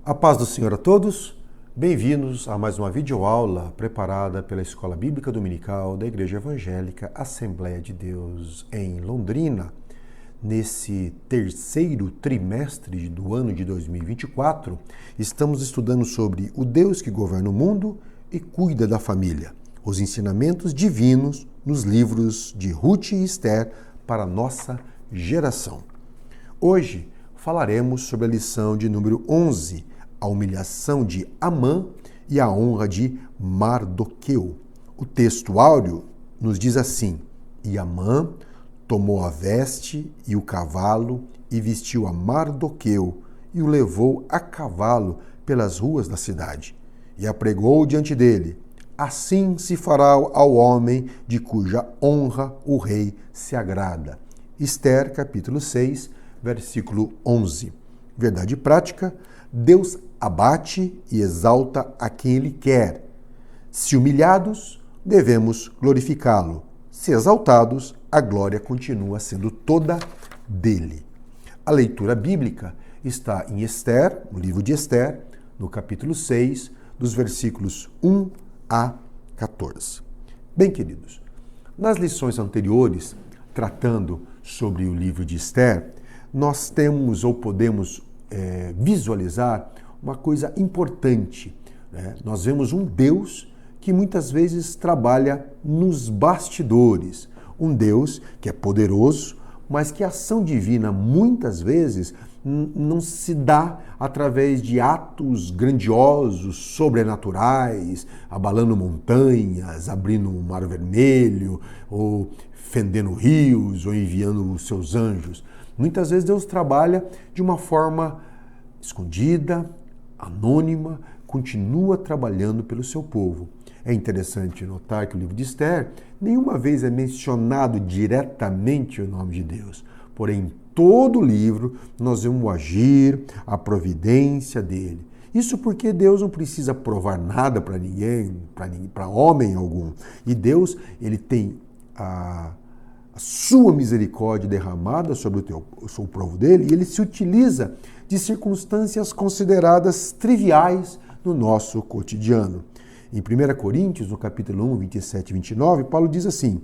A paz do Senhor a todos, bem-vindos a mais uma videoaula preparada pela Escola Bíblica Dominical da Igreja Evangélica Assembleia de Deus em Londrina. Nesse terceiro trimestre do ano de 2024, estamos estudando sobre o Deus que governa o mundo e cuida da família, os ensinamentos divinos nos livros de Ruth e Esther para a nossa geração. Hoje falaremos sobre a lição de número 11, a humilhação de Amã e a honra de Mardoqueu. O texto áureo nos diz assim: E Amã tomou a veste e o cavalo e vestiu a Mardoqueu e o levou a cavalo pelas ruas da cidade e a pregou diante dele. Assim se fará ao homem de cuja honra o rei se agrada. Esther, capítulo 6, versículo 11. Verdade prática: Deus abate e exalta a quem Ele quer. Se humilhados, devemos glorificá-lo. Se exaltados, a glória continua sendo toda dele. A leitura bíblica está em Esther, no livro de Esther, no capítulo 6, dos versículos 1 a 14. Bem, queridos, nas lições anteriores, tratando sobre o livro de Esther, nós temos ou podemos visualizar uma coisa importante, né? Nós vemos um Deus que muitas vezes trabalha nos bastidores, um Deus que é poderoso, mas que a ação divina muitas vezes não se dá através de atos grandiosos, sobrenaturais, abalando montanhas, abrindo um mar vermelho, ou fendendo rios, ou enviando os seus anjos. Muitas vezes Deus trabalha de uma forma escondida, anônima, continua trabalhando pelo seu povo. É interessante notar que o livro de Esther nenhuma vez é mencionado diretamente o nome de Deus. Porém, em todo o livro nós vemos o agir, a providência dele. Isso porque Deus não precisa provar nada para ninguém, para homem algum. E Deus, ele tem a sua misericórdia derramada sobre o povo dele, e ele se utiliza de circunstâncias consideradas triviais no nosso cotidiano. Em 1 Coríntios, no capítulo 1, 27 e 29, Paulo diz assim: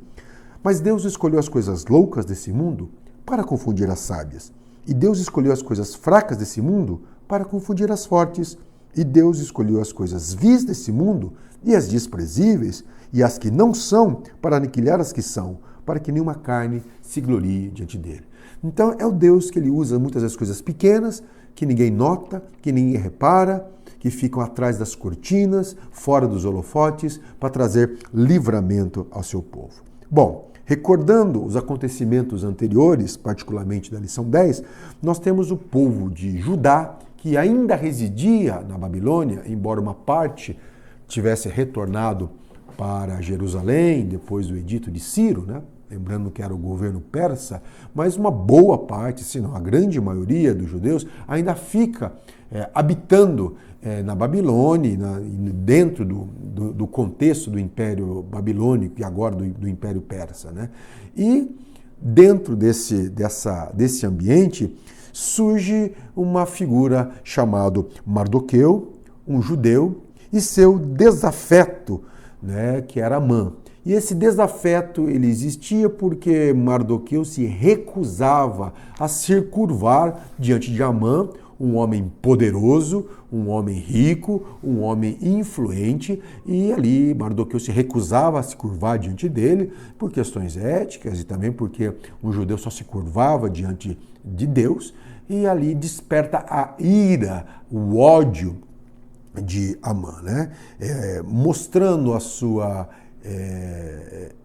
Mas Deus escolheu as coisas loucas desse mundo para confundir as sábias. E Deus escolheu as coisas fracas desse mundo para confundir as fortes. E Deus escolheu as coisas vis desse mundo e as desprezíveis e as que não são para aniquilar as que são, para que nenhuma carne se glorie diante dele. Então é o Deus que ele usa muitas das coisas pequenas, que ninguém nota, que ninguém repara, que ficam atrás das cortinas, fora dos holofotes, para trazer livramento ao seu povo. Bom, recordando os acontecimentos anteriores, particularmente da lição 10, nós temos o povo de Judá, que ainda residia na Babilônia, embora uma parte tivesse retornado para Jerusalém, depois do edito de Ciro, né? Lembrando que era o governo persa, mas uma boa parte, se não a grande maioria dos judeus, ainda fica habitando na Babilônia, dentro do contexto do Império Babilônico e agora do Império Persa, né? E dentro desse ambiente surge uma figura chamada Mardoqueu, um judeu, e seu desafeto, né, que era Amã. E esse desafeto ele existia porque Mardoqueu se recusava a se curvar diante de Amã, um homem poderoso, um homem rico, um homem influente, e ali Mardoqueu se recusava a se curvar diante dele por questões éticas e também porque um judeu só se curvava diante de Deus, e ali desperta a ira, o ódio de Amã, né? Mostrando a sua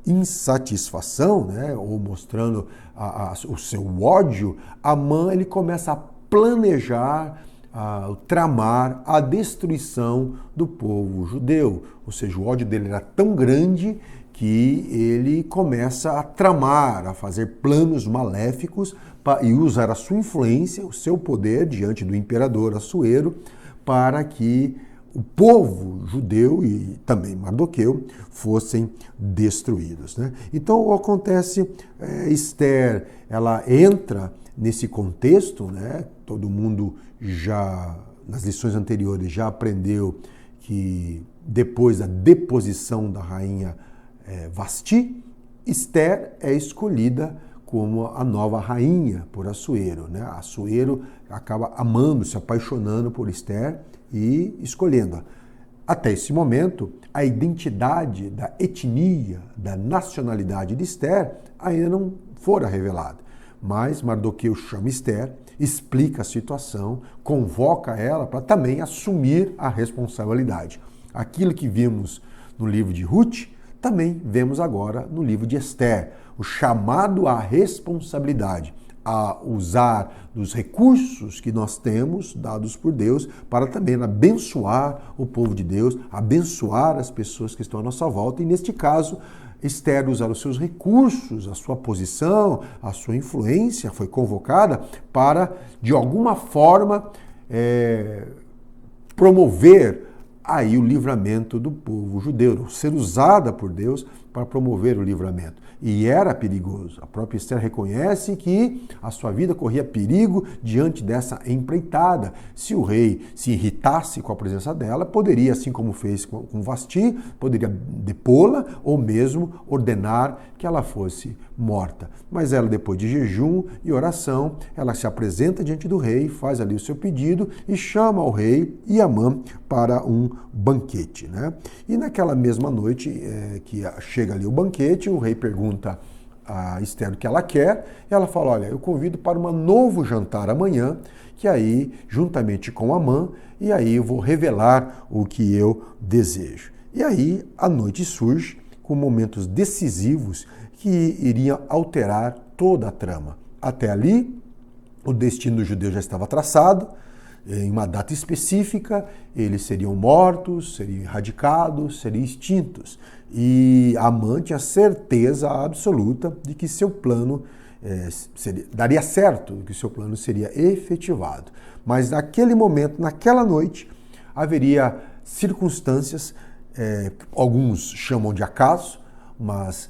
insatisfação, né? Ou mostrando o seu ódio, Amã ele começa a planejar, a tramar a destruição do povo judeu. Ou seja, o ódio dele era tão grande que ele começa a tramar, a fazer planos maléficos e usar a sua influência, o seu poder diante do imperador Assuero, para que o povo judeu e também Mardoqueu fossem destruídos, né? Então acontece, Esther, ela entra nesse contexto, né? Todo mundo já nas lições anteriores, já aprendeu que depois da deposição da rainha Vasti, Ester é escolhida como a nova rainha por Assuero, né? Assuero acaba amando, se apaixonando por Ester e escolhendo-a. Até esse momento, a identidade da etnia, da nacionalidade de Ester ainda não fora revelada. Mas Mardoqueu chama Ester, explica a situação, convoca ela para também assumir a responsabilidade. Aquilo que vimos no livro de Ruth, também vemos agora no livro de Ester, o chamado à responsabilidade, a usar dos recursos que nós temos, dados por Deus, para também abençoar o povo de Deus, abençoar as pessoas que estão à nossa volta. E neste caso, Ester usar os seus recursos, a sua posição, a sua influência, foi convocada para, de alguma forma, promover aí o livramento do povo judeu, ser usada por Deus para promover o livramento. E era perigoso. A própria Ester reconhece que a sua vida corria perigo diante dessa empreitada. Se o rei se irritasse com a presença dela, poderia, assim como fez com Vasti, poderia depô-la ou mesmo ordenar que ela fosse morta. Mas ela, depois de jejum e oração, ela se apresenta diante do rei, faz ali o seu pedido e chama o rei e Amã para um banquete, né? E naquela mesma noite que chega ali o banquete, o rei pergunta a Ester o que ela quer, e ela fala, olha, eu convido para um novo jantar amanhã, que aí, juntamente com Amã, e aí eu vou revelar o que eu desejo. E aí a noite surge com momentos decisivos que iriam alterar toda a trama. Até ali, o destino do judeu já estava traçado, em uma data específica, eles seriam mortos, seriam erradicados, seriam extintos. E Amã tinha certeza absoluta de que seu plano daria certo, que seu plano seria efetivado. Mas naquele momento, naquela noite, haveria circunstâncias, alguns chamam de acaso, mas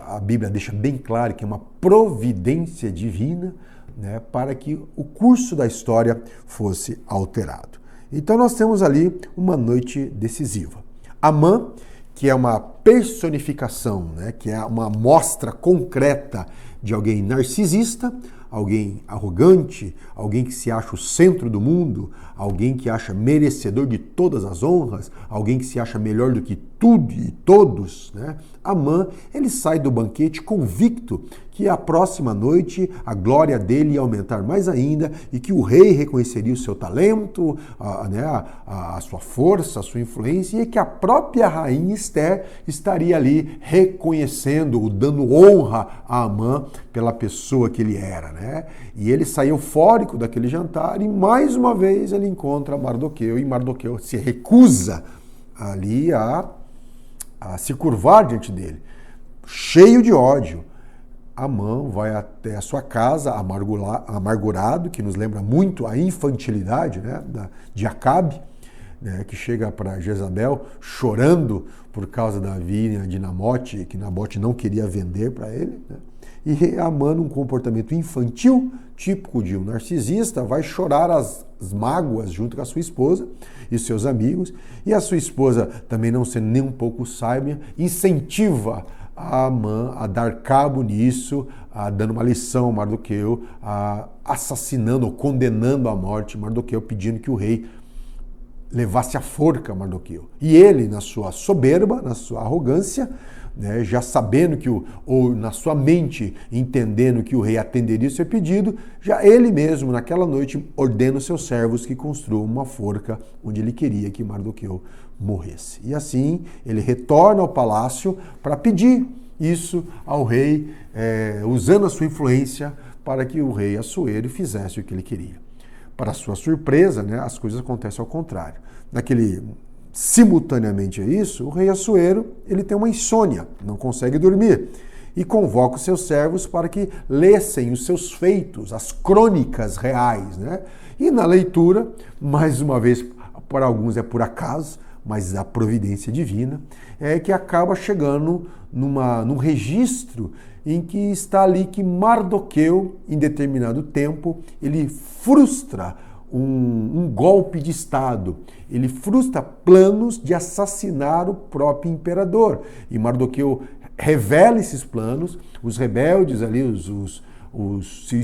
a Bíblia deixa bem claro que é uma providência divina, né, para que o curso da história fosse alterado. Então nós temos ali uma noite decisiva. Amã, que é uma personificação, né, que é uma mostra concreta de alguém narcisista, alguém arrogante, alguém que se acha o centro do mundo, alguém que acha merecedor de todas as honras, alguém que se acha melhor do que tudo e todos, né? Amã, ele sai do banquete convicto que a próxima noite a glória dele ia aumentar mais ainda e que o rei reconheceria o seu talento, a sua força, a sua influência, e que a própria rainha Ester estaria ali reconhecendo, dando honra a Amã pela pessoa que ele era, né? E ele sai eufórico daquele jantar e mais uma vez ele encontra Mardoqueu, e Mardoqueu se recusa ali a se curvar diante dele, cheio de ódio. Amã vai até a sua casa amargurado, que nos lembra muito a infantilidade, né, de Acabe, né, que chega para Jezabel chorando por causa da vinha de Nabote, que Nabote não queria vender para ele, né? E Amã, num comportamento infantil, típico de um narcisista, vai chorar as mágoas junto com a sua esposa e seus amigos, e a sua esposa, também não sendo nem um pouco sábia, incentiva a Amã a dar cabo nisso, dando uma lição a Mardoqueu, assassinando ou condenando à morte Mardoqueu, pedindo que o rei levasse à forca Mardoqueu. E ele, na sua soberba, na sua arrogância, né, já sabendo ou na sua mente, entendendo que o rei atenderia o seu pedido, já ele mesmo, naquela noite, ordena os seus servos que construam uma forca onde ele queria que Mardoqueu morresse. E assim, ele retorna ao palácio para pedir isso ao rei, usando a sua influência para que o rei Assuero fizesse o que ele queria. Para sua surpresa, né, as coisas acontecem ao contrário. Simultaneamente a isso, o rei Assuero, ele tem uma insônia, não consegue dormir, e convoca os seus servos para que lessem os seus feitos, as crônicas reais, né? E na leitura, mais uma vez, para alguns é por acaso, mas a providência divina, é que acaba chegando num registro em que está ali que Mardoqueu, em determinado tempo, ele frustra um golpe de Estado. Ele frustra planos de assassinar o próprio imperador. E Mardoqueu revela esses planos, os rebeldes ali, os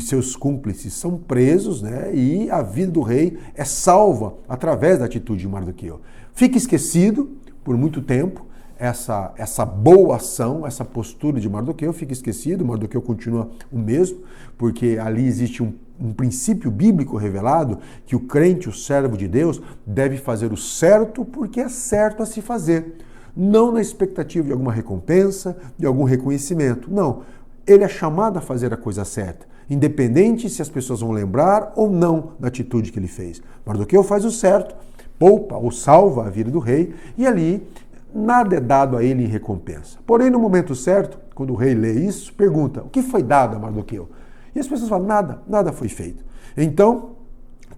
seus cúmplices são presos, né? E a vida do rei é salva através da atitude de Mardoqueu. Fica esquecido por muito tempo essa boa ação, essa postura de Mardoqueu, fica esquecido. Mardoqueu continua o mesmo, porque ali existe um princípio bíblico revelado que o crente, o servo de Deus, deve fazer o certo porque é certo a se fazer. Não na expectativa de alguma recompensa, de algum reconhecimento. Não. Ele é chamado a fazer a coisa certa, independente se as pessoas vão lembrar ou não da atitude que ele fez. Mardoqueu faz o certo, poupa ou salva a vida do rei, e ali nada é dado a ele em recompensa. Porém, no momento certo, quando o rei lê isso, pergunta: o que foi dado a Mardoqueu? E as pessoas falam: nada foi feito. Então,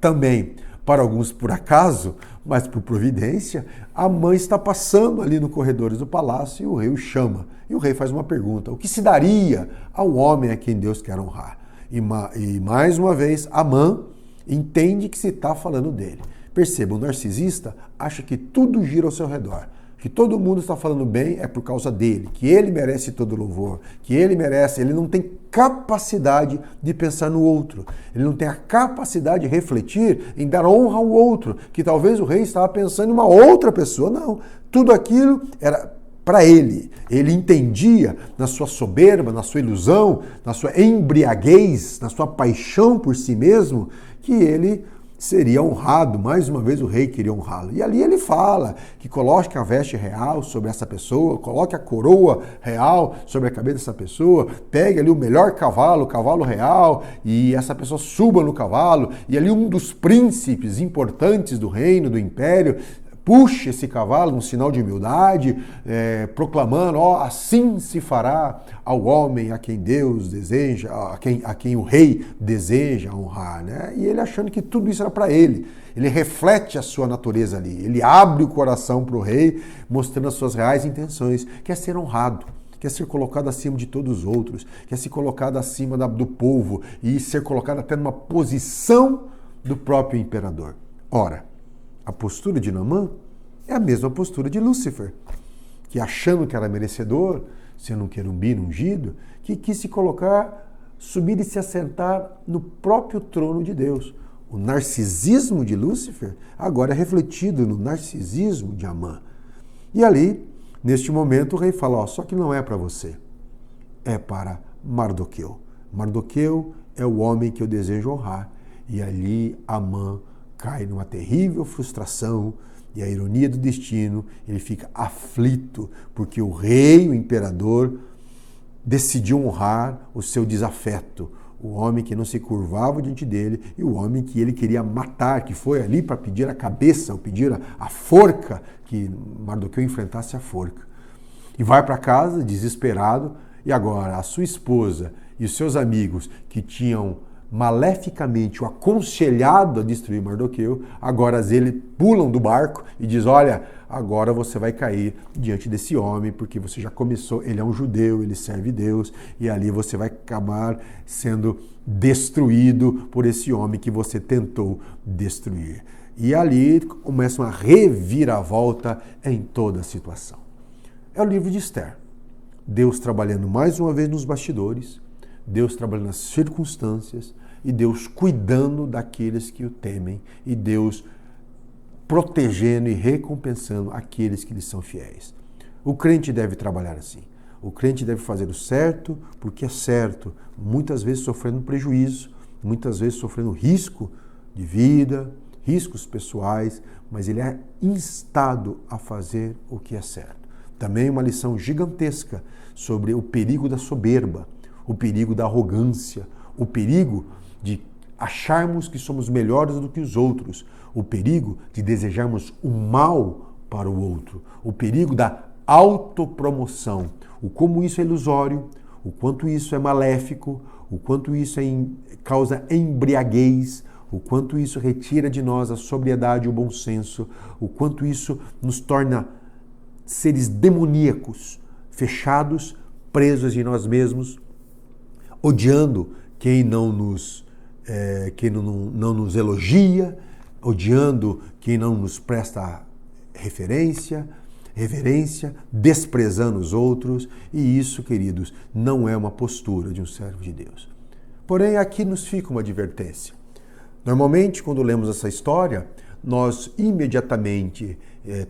também, para alguns por acaso, mas por providência, Amã está passando ali nos corredores do palácio e o rei o chama. E o rei faz uma pergunta: o que se daria ao homem a quem Deus quer honrar? E mais uma vez, Amã entende que se está falando dele. Perceba, o narcisista acha que tudo gira ao seu redor, que todo mundo está falando bem é por causa dele, que ele merece todo louvor, que ele não tem capacidade de pensar no outro, ele não tem a capacidade de refletir em dar honra ao outro, que talvez o rei estava pensando em uma outra pessoa. Não, tudo aquilo era para ele. Ele entendia na sua soberba, na sua ilusão, na sua embriaguez, na sua paixão por si mesmo, que ele seria honrado. Mais uma vez o rei queria honrá-lo. E ali ele fala que coloque a veste real sobre essa pessoa, coloque a coroa real sobre a cabeça dessa pessoa, pegue ali o melhor cavalo, o cavalo real, e essa pessoa suba no cavalo, e ali um dos príncipes importantes do reino, do império, puxe esse cavalo, um sinal de humildade, proclamando: assim se fará ao homem a quem Deus deseja, a quem o rei deseja honrar, né? E ele achando que tudo isso era para ele. Ele reflete a sua natureza ali, ele abre o coração para o rei, mostrando as suas reais intenções, quer ser honrado, quer ser colocado acima de todos os outros, quer ser colocado acima do povo e ser colocado até numa posição do próprio imperador. Ora, a postura de Naamã é a mesma postura de Lúcifer, que achando que era merecedor, sendo um querubim ungido, que quis se colocar, subir e se assentar no próprio trono de Deus. O narcisismo de Lúcifer agora é refletido no narcisismo de Amã. E ali, neste momento, o rei fala: só que não é para você, é para Mardoqueu. Mardoqueu é o homem que eu desejo honrar. E ali Amã cai numa terrível frustração, e a ironia do destino, ele fica aflito, porque o rei, o imperador, decidiu honrar o seu desafeto, o homem que não se curvava diante dele e o homem que ele queria matar, que foi ali para pedir a cabeça, ou pedir a forca, que Mardoqueu enfrentasse a forca. E vai para casa, desesperado, e agora a sua esposa e os seus amigos que tinham maleficamente o aconselhado a destruir Mardoqueu, agora eles pulam do barco e diz: olha, agora você vai cair diante desse homem, porque você já começou, ele é um judeu, ele serve Deus, e ali você vai acabar sendo destruído por esse homem que você tentou destruir. E ali começa uma reviravolta em toda a situação. É o livro de Esther. Deus trabalhando mais uma vez nos bastidores, Deus trabalhando nas circunstâncias, e Deus cuidando daqueles que o temem, e Deus protegendo e recompensando aqueles que lhe são fiéis. O crente deve trabalhar assim. O crente deve fazer o certo porque é certo, muitas vezes sofrendo prejuízo, muitas vezes sofrendo risco de vida, riscos pessoais, mas ele é instado a fazer o que é certo. Também uma lição gigantesca sobre o perigo da soberba, o perigo da arrogância, o perigo de acharmos que somos melhores do que os outros, o perigo de desejarmos o mal para o outro, o perigo da autopromoção, o como isso é ilusório, o quanto isso é maléfico, o quanto isso causa embriaguez, o quanto isso retira de nós a sobriedade e o bom senso, o quanto isso nos torna seres demoníacos, fechados, presos em nós mesmos, odiando quem não nos quem não nos elogia, odiando quem não nos presta reverência, desprezando os outros. E isso, queridos, não é uma postura de um servo de Deus. Porém, aqui nos fica uma advertência. Normalmente, quando lemos essa história, nós imediatamente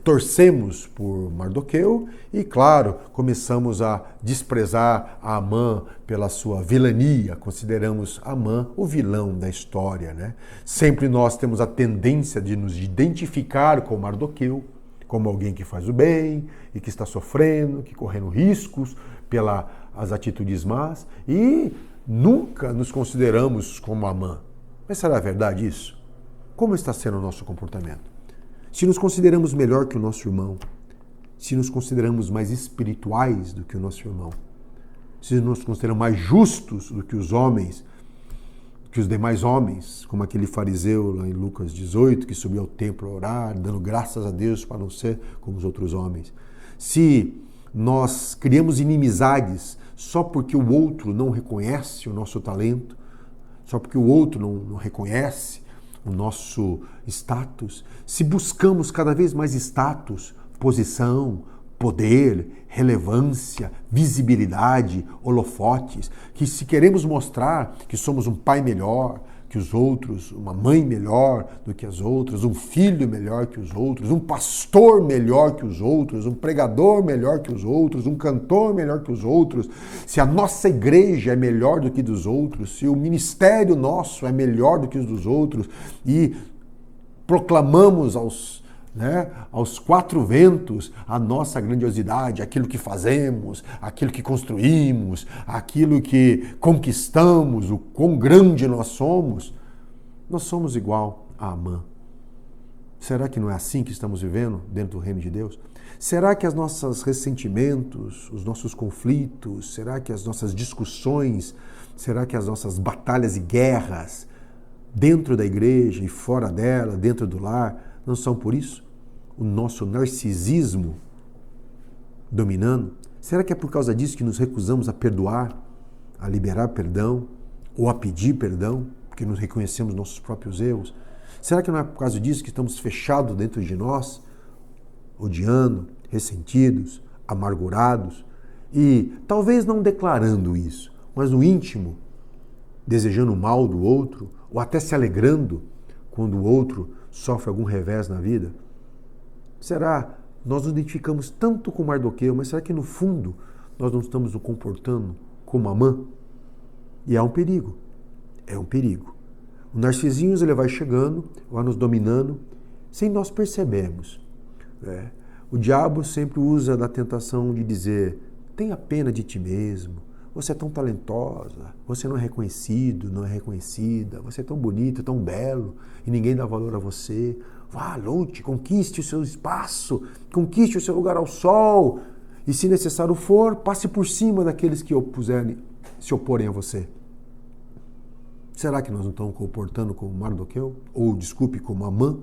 torcemos por Mardoqueu e, claro, começamos a desprezar a Amã pela sua vilania. Consideramos Amã o vilão da história, né? Sempre nós temos a tendência de nos identificar com Mardoqueu, como alguém que faz o bem e que está sofrendo, que correndo riscos pelas atitudes más, e nunca nos consideramos como Amã. Mas será verdade isso? Como está sendo o nosso comportamento? Se nos consideramos melhor que o nosso irmão, se nos consideramos mais espirituais do que o nosso irmão, se nos consideramos mais justos do que os homens, que os demais homens, como aquele fariseu lá em Lucas 18, que subiu ao templo a orar, dando graças a Deus para não ser como os outros homens. Se nós criamos inimizades só porque o outro não reconhece o nosso talento, só porque o outro não reconhece o nosso status, se buscamos cada vez mais status, posição, poder, relevância, visibilidade, holofotes, que se queremos mostrar que somos um pai melhor que os outros, uma mãe melhor do que as outras, um filho melhor que os outros, um pastor melhor que os outros, um pregador melhor que os outros, um cantor melhor que os outros, se a nossa igreja é melhor do que dos outros, se o ministério nosso é melhor do que os dos outros, e proclamamos aos quatro ventos a nossa grandiosidade, aquilo que fazemos, aquilo que construímos, aquilo que conquistamos, o quão grande nós somos igual a Amã. Será que não é assim que estamos vivendo dentro do reino de Deus? Será que os nossos ressentimentos, os nossos conflitos, será que as nossas discussões, será que as nossas batalhas e guerras dentro da igreja e fora dela, dentro do lar, não são por isso? O nosso narcisismo dominando? Será que é por causa disso que nos recusamos a perdoar, a liberar perdão ou a pedir perdão, porque nos reconhecemos nossos próprios erros? Será que não é por causa disso que estamos fechados dentro de nós, odiando, ressentidos, amargurados e talvez não declarando isso, mas no íntimo, desejando o mal do outro ou até se alegrando quando o outro sofre algum revés na vida? Será nós nos identificamos tanto com Mardoqueu, mas será que no fundo nós não estamos nos comportando como Amã? E é um perigo. É um perigo. O narcisismo ele vai chegando, vai nos dominando, sem nós percebermos. O diabo sempre usa da tentação de dizer: tenha pena de ti mesmo, você é tão talentosa, você não é reconhecido, não é reconhecida, você é tão bonito, tão belo, e ninguém dá valor a você. Vá, lute, conquiste o seu espaço, conquiste o seu lugar ao sol, e se necessário for, passe por cima daqueles que se oporem a você. Será que nós não estamos comportando como Mardoqueu? Ou, desculpe, como Amã,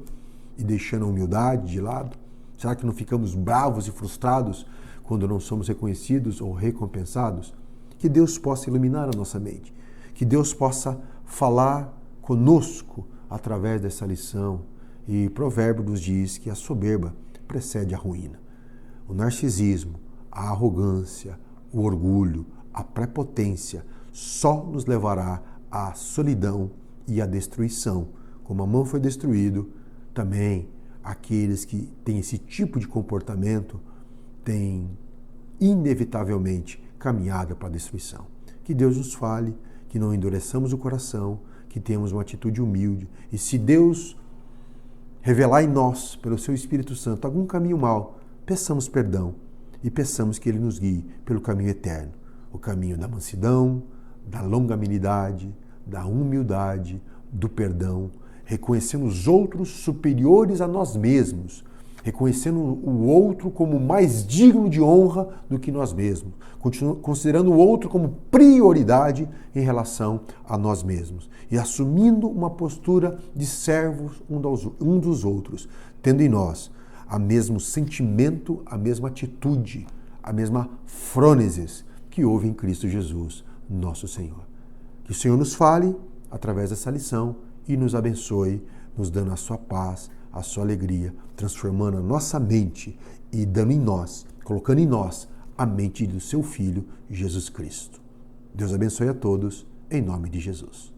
e deixando a humildade de lado? Será que não ficamos bravos e frustrados quando não somos reconhecidos ou recompensados? Que Deus possa iluminar a nossa mente, que Deus possa falar conosco através dessa lição. E Provérbio nos diz que a soberba precede a ruína. O narcisismo, a arrogância, o orgulho, a prepotência só nos levará à solidão e à destruição. Como Amã foi destruído, também aqueles que têm esse tipo de comportamento têm inevitavelmente caminhada para a destruição. Que Deus nos fale, que não endureçamos o coração, que tenhamos uma atitude humilde. E se Deus revelar em nós, pelo seu Espírito Santo, algum caminho mau, peçamos perdão e peçamos que Ele nos guie pelo caminho eterno, o caminho da mansidão, da longanimidade, da humildade, do perdão, reconhecendo os outros superiores a nós mesmos, reconhecendo o outro como mais digno de honra do que nós mesmos, considerando o outro como prioridade em relação a nós mesmos e assumindo uma postura de servos um dos outros, tendo em nós o mesmo sentimento, a mesma atitude, a mesma frônesis que houve em Cristo Jesus, nosso Senhor. Que o Senhor nos fale, através dessa lição e nos abençoe, nos dando a sua paz, a sua alegria, transformando a nossa mente e dando em nós, colocando em nós a mente do seu Filho, Jesus Cristo. Deus abençoe a todos, em nome de Jesus.